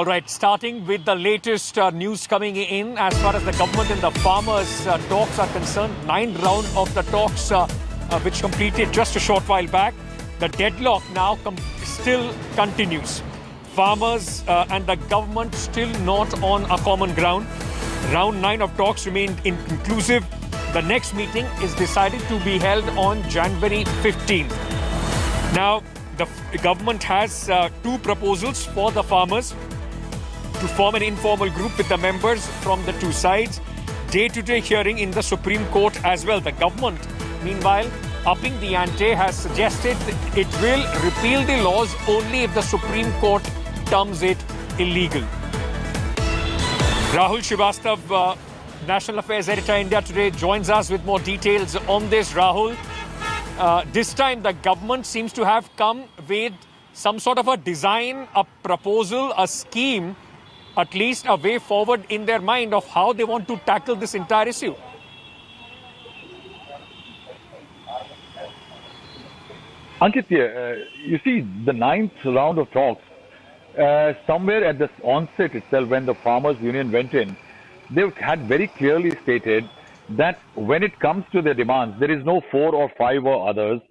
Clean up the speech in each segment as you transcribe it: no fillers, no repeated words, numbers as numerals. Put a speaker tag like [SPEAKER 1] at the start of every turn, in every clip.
[SPEAKER 1] All right, starting with the latest news coming in as far as the government and the farmers talks are concerned. 9th round of the talks which completed just a short while back. The deadlock now still continues. Farmers and the government still not on a common ground. Round 9 of talks remained inconclusive. The next meeting is decided to be held on January 15th. Now, the government has two proposals for the farmers to form an informal group with the members from the two sides. Day-to-day hearing in the Supreme Court as well. The government, meanwhile, upping the ante, has suggested it will repeal the laws only if the Supreme Court terms it illegal. Rahul Srivastav, National Affairs Editor, India Today, joins us with more details on this. Rahul, this time the government seems to have come with some sort of a design, a proposal, a scheme, at least a way forward in their mind of how they want to tackle this entire issue.
[SPEAKER 2] Ankit, you see, the 9th round of talks, somewhere at the onset itself, when the Farmers Union went in, they had very clearly stated that when it comes to their demands, there is no 4 or 5 or others.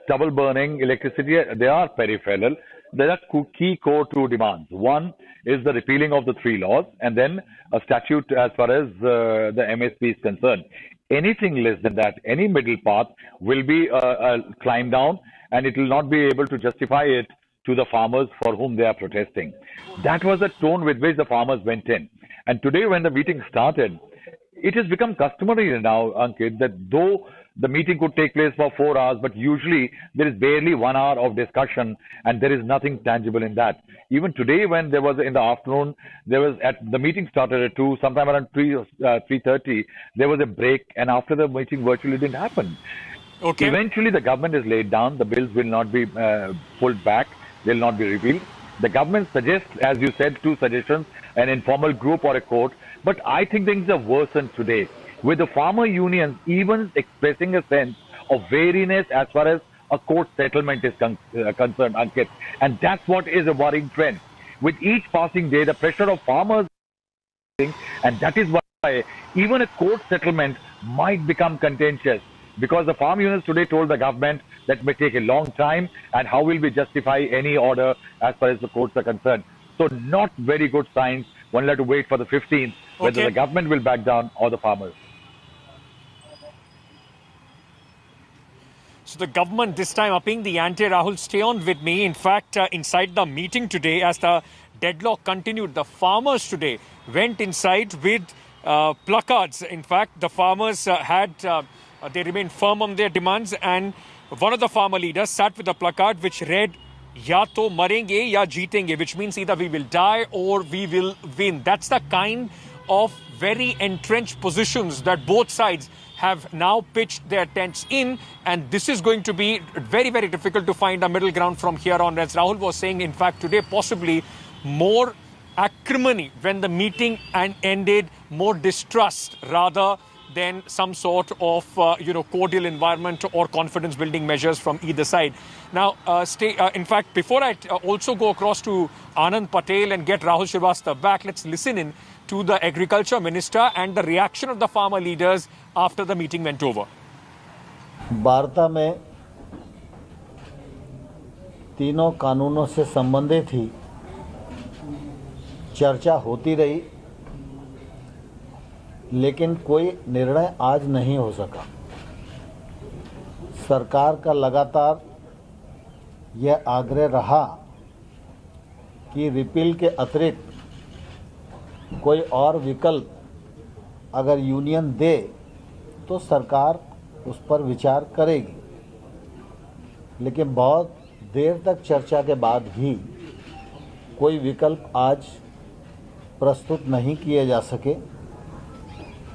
[SPEAKER 2] Stubble burning, electricity, they are peripheral. There are key core 2 demands. One is the repealing of the 3 laws, and then a statute as far as the MSP is concerned. Anything less than that, any middle path will be a climb down, and it will not be able to justify it to the farmers for whom they are protesting. That was the tone with which the farmers went in. And today when the meeting started, it has become customary now, Ankit, that though the meeting could take place for 4 hours, but usually there is barely 1 hour of discussion and there is nothing tangible in that. Even today when there was in the afternoon, there was the meeting started at 2, sometime around 3:30, there was a break, and after the meeting virtually didn't happen.
[SPEAKER 1] Okay.
[SPEAKER 2] Eventually the government is laid down, the bills will not be pulled back, they will not be repealed. The government suggests, as you said, 2 suggestions, an informal group or a court, but I think things are worsened today, with the farmer unions even expressing a sense of wariness as far as a court settlement is concerned, Ankit. And that's what is a worrying trend. With each passing day, the pressure of farmers, and that is why even a court settlement might become contentious, because the farm unions today told the government that may take a long time, and how will we justify any order as far as the courts are concerned. So not very good signs. One will have to wait for the 15th, whether the government will back down or the farmers.
[SPEAKER 1] So the government this time upping the ante. Rahul, stay on with me. In fact, inside the meeting today, as the deadlock continued, the farmers today went inside with placards. In fact, the farmers they remained firm on their demands, and one of the farmer leaders sat with a placard which read, "Ya to marenge ya jeetenge," which means either we will die or we will win. That's the kind of very entrenched positions that both sides have now pitched their tents in, and this is going to be very, very difficult to find a middle ground from here on. As Rahul was saying, in fact, today possibly more acrimony when the meeting ended, more distrust rather than some sort of cordial environment or confidence building measures from either side. Now, in fact, before I also go across to Anand Patel and get Rahul Srivastav back, let's listen in to the Agriculture Minister and the reaction of the farmer leaders after the meeting went over.
[SPEAKER 3] वार्ता में तीनों कानूनों से संबंधित ही चर्चा होती रही, लेकिन कोई निर्णय आज नहीं हो सका। सरकार का लगातार यह आग्रह रहा कि रिपील के अतिरिक्त कोई और विकल्प अगर यूनियन दे तो सरकार उस पर विचार करेगी, लेकिन बहुत देर तक चर्चा के बाद भी कोई विकल्प आज प्रस्तुत नहीं किए जा सके,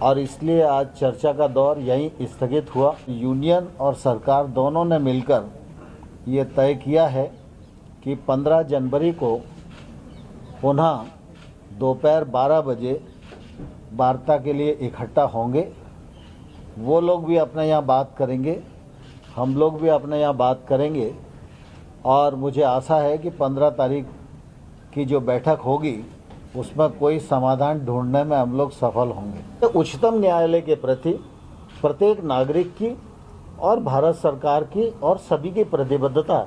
[SPEAKER 3] और इसलिए आज चर्चा का दौर यहीं स्थगित हुआ। यूनियन और सरकार दोनों ने मिलकर ये तय किया है कि 15 जनवरी को पुनः दोपहर 12 बजे वार्ता के लिए इकट्ठा होंगे। वो लोग भी अपने यहाँ बात करेंगे, हम लोग भी अपने यहाँ बात करेंगे, और मुझे आशा है कि 15 तारीख की जो बैठक होगी उसमें कोई समाधान ढूंढने में हम लोग सफल होंगे। तो उच्चतम न्यायालय के प्रति प्रत्येक नागरिक की और भारत सरकार की और सभी की प्रतिबद्धता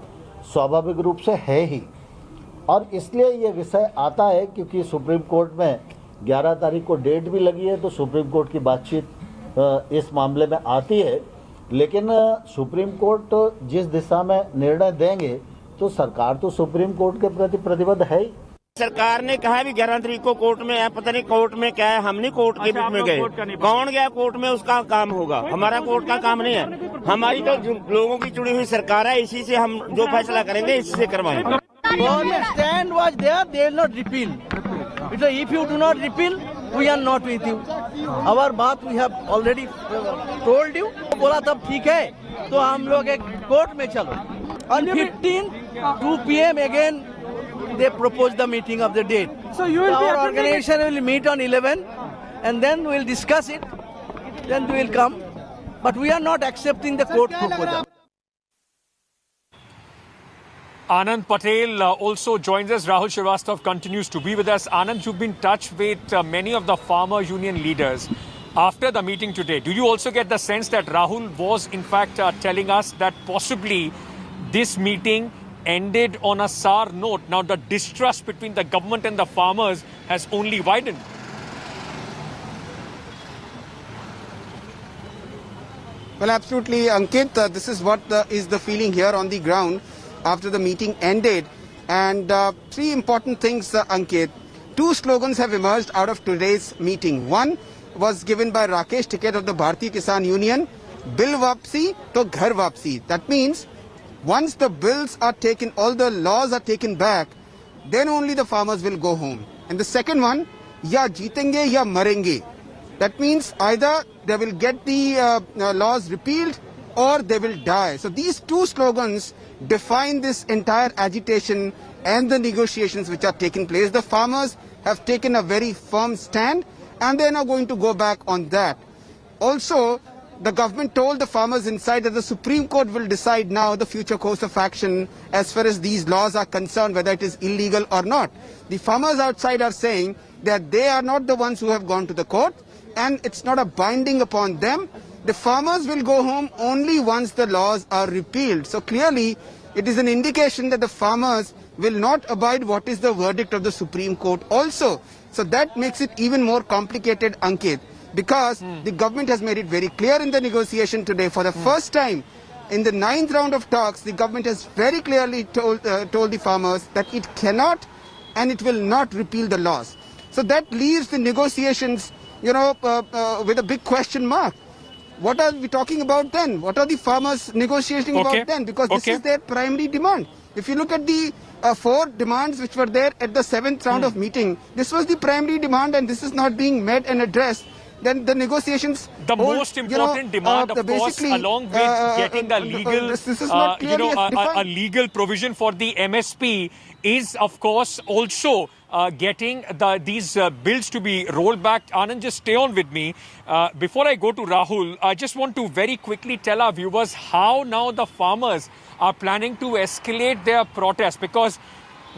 [SPEAKER 3] स्वाभाविक रूप से है ही, और इसलिए ये विषय आता है क्योंकि सुप्रीम कोर्ट में 11 तारीख को डेट भी लगी है, तो सुप्रीम कोर्ट की बातचीत इस मामले में आती है। लेकिन सुप्रीम कोर्ट जिस दिशा में निर्णय देंगे तो सरकार तो सुप्रीम कोर्ट के प्रति प्रतिबद्ध है ही।
[SPEAKER 4] सरकार ने कहा भी 11 तारीख को कोर्ट में है, पता नहीं कोर्ट में क्या है, हम नहीं कोर्ट के बीच में गए। कौन गया कोर्ट में, उसका काम होगा, हमारा कोर्ट का काम नहीं है। हमारी तो लोगों की चुनी हुई सरकार है, इसी से हम जो फैसला करेंगे इसी से करवाएंगे।
[SPEAKER 5] Government stand was there, they will not repeal. Because if you do not repeal, we are not with you. Our बात we have already told you. बोला तब ठीक है, तो हम लोग एक कोर्ट में चलो। On 15 2 PM again they propose the meeting of the date.
[SPEAKER 6] So you will
[SPEAKER 5] our organization will meet on 11, and then we will discuss it. Then we will come, but we are not accepting the court proposal.
[SPEAKER 1] Anand Patel also joins us. Rahul Srivastava continues to be with us. Anand, you've been in touch with many of the farmer union leaders after the meeting today. Do you also get the sense that Rahul was in fact telling us that possibly this meeting ended on a sour note? Now the distrust between the government and the farmers has only widened.
[SPEAKER 7] Well, absolutely, Ankit. This is what is the feeling here on the ground after the meeting ended. And three important things, Ankit. Two slogans have emerged out of today's meeting. One was given by Rakesh Tiket of the Bharatiya Kisan Union, Bill Vapsi to Ghar Vapsi. That means once the bills are taken, all the laws are taken back, then only the farmers will go home. And the second one, ya jeetenge ya marenge. That means either they will get the laws repealed or they will die. So these two slogans define this entire agitation and the negotiations which are taking place. The farmers have taken a very firm stand and they are now going to go back on that. Also, the government told the farmers inside that the Supreme Court will decide now the future course of action as far as these laws are concerned, whether it is illegal or not. The farmers outside are saying that they are not the ones who have gone to the court and it's not a binding upon them. The farmers will go home only once the laws are repealed. So clearly, it is an indication that the farmers will not abide what is the verdict of the Supreme Court also. So that makes it even more complicated, Ankit, because the government has made it very clear in the negotiation today. For the first time in the 9th round of talks, the government has very clearly told the farmers that it cannot and it will not repeal the laws. So that leaves the negotiations, with a big question mark. What are we talking about then? What are the farmers negotiating about then? Because this is their primary demand. If you look at the 4 demands which were there at the 7th round of meeting, this was the primary demand and this is not being met and addressed. Then the negotiations...
[SPEAKER 1] The most important demand, of course, along with getting the legal,
[SPEAKER 7] this is not
[SPEAKER 1] a legal provision for the MSP is, of course, also getting these bills to be rolled back. Anand, just stay on with me. Before I go to Rahul, I just want to very quickly tell our viewers how now the farmers are planning to escalate their protest, because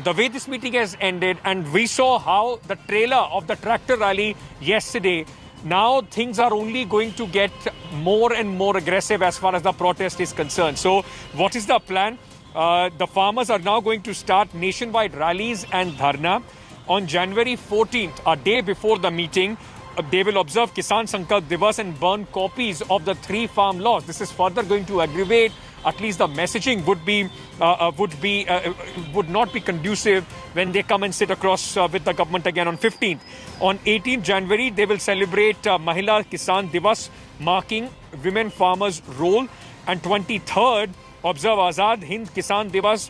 [SPEAKER 1] the way this meeting has ended and we saw how the trailer of the tractor rally yesterday, now things are only going to get more and more aggressive as far as the protest is concerned. So what is the plan? The farmers are now going to start nationwide rallies and dharna. On January 14th, a day before the meeting, they will observe Kisan Sankalp Divas and burn copies of the 3 farm laws. This is further going to aggravate. At least the messaging would not be conducive when they come and sit across with the government again on 15th. On 18th January, they will celebrate Mahila Kisan Divas, marking women farmers' role. And 23rd, observe Azad Hind Kisan Divas,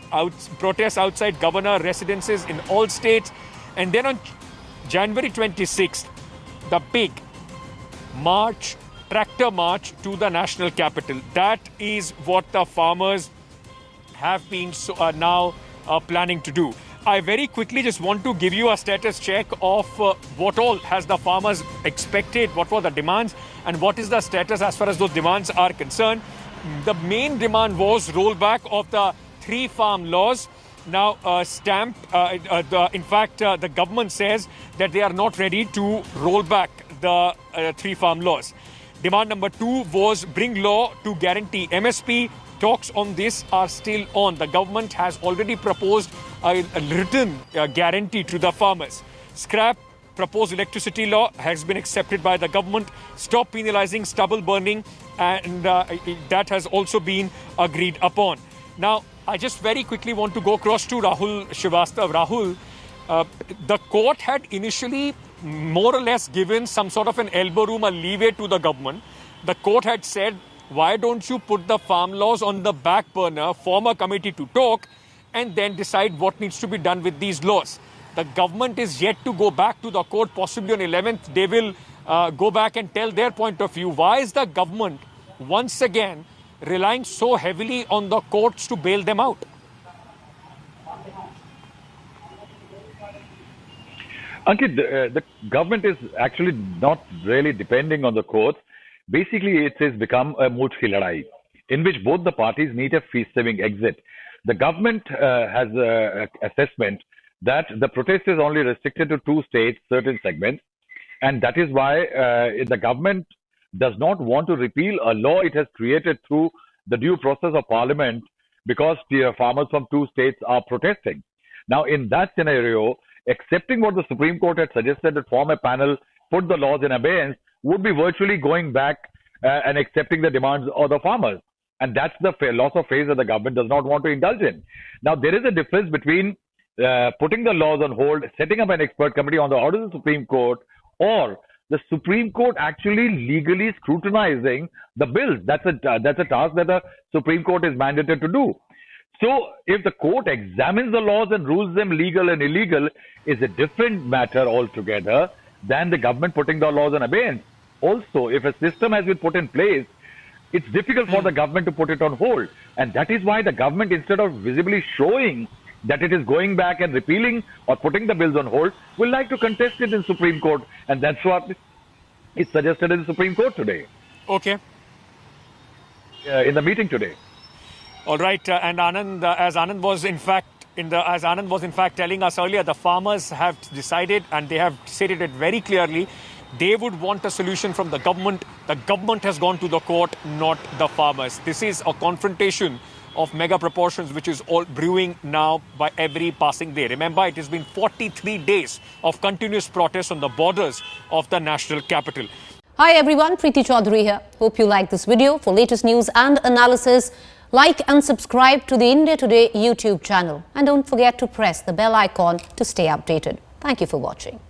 [SPEAKER 1] protests outside governor residences in all states. And then on January 26th, the big march, tractor march to the national capital. That is what the farmers have been now planning to do. I very quickly just want to give you a status check of what all has the farmers expected, what were the demands, and what is the status as far as those demands are concerned. The main demand was rollback of the 3 farm laws. now in fact, the government says that they are not ready to roll back the 3 farm laws. Demand number 2 was bring law to guarantee MSP. Talks on this are still on. The government has already proposed a written guarantee to the farmers. Scrap proposed electricity law has been accepted by the government. Stop penalizing stubble burning, and that has also been agreed upon. Now, I just very quickly want to go across to Rahul Srivastav. Rahul, the court had initially more or less given some sort of an elbow room, a leeway to the government. The court had said, why don't you put the farm laws on the back burner, form a committee to talk, and then decide what needs to be done with these laws. The government is yet to go back to the court. Possibly on 11th, they will go back and tell their point of view. Why is the government once again relying so heavily on the courts to bail them out?
[SPEAKER 2] Ankit, the government is actually not really depending on the courts. Basically, it has become a moot ki ladai, in which both the parties need a fee-saving exit. The government has an assessment that the protest is only restricted to 2 states, certain segments, and that is why the government does not want to repeal a law it has created through the due process of parliament, because the farmers from 2 states are protesting. Now, in that scenario, accepting what the Supreme Court had suggested, that form a panel, put the laws in abeyance, would be virtually going back and accepting the demands of the farmers. And that's the loss of faith that the government does not want to indulge in. Now, there is a difference between putting the laws on hold, setting up an expert committee on the order of the Supreme Court, or the Supreme Court actually legally scrutinizing the bills. That's a task that the Supreme Court is mandated to do. So, if the court examines the laws and rules them legal and illegal, is a different matter altogether than the government putting the laws in abeyance. Also, if a system has been put in place, it's difficult for the government to put it on hold. And that is why the government, instead of visibly showing that it is going back and repealing or putting the bills on hold, will like to contest it in Supreme Court. And that's what is suggested in the Supreme Court today.
[SPEAKER 1] Okay.
[SPEAKER 2] In the meeting today.
[SPEAKER 1] All right. And Anand, as Anand was in fact telling us earlier, the farmers have decided, and they have stated it very clearly, they would want a solution from the government. The government has gone to the court, not the farmers. This is a confrontation of mega proportions, which is all brewing now by every passing day. Remember, it has been 43 days of continuous protests on the borders of the national capital.
[SPEAKER 6] Hi everyone, Preeti Chaudhary here. Hope you like this video. For latest news and analysis, like and subscribe to the India Today YouTube channel. And don't forget to press the bell icon to stay updated. Thank you for watching.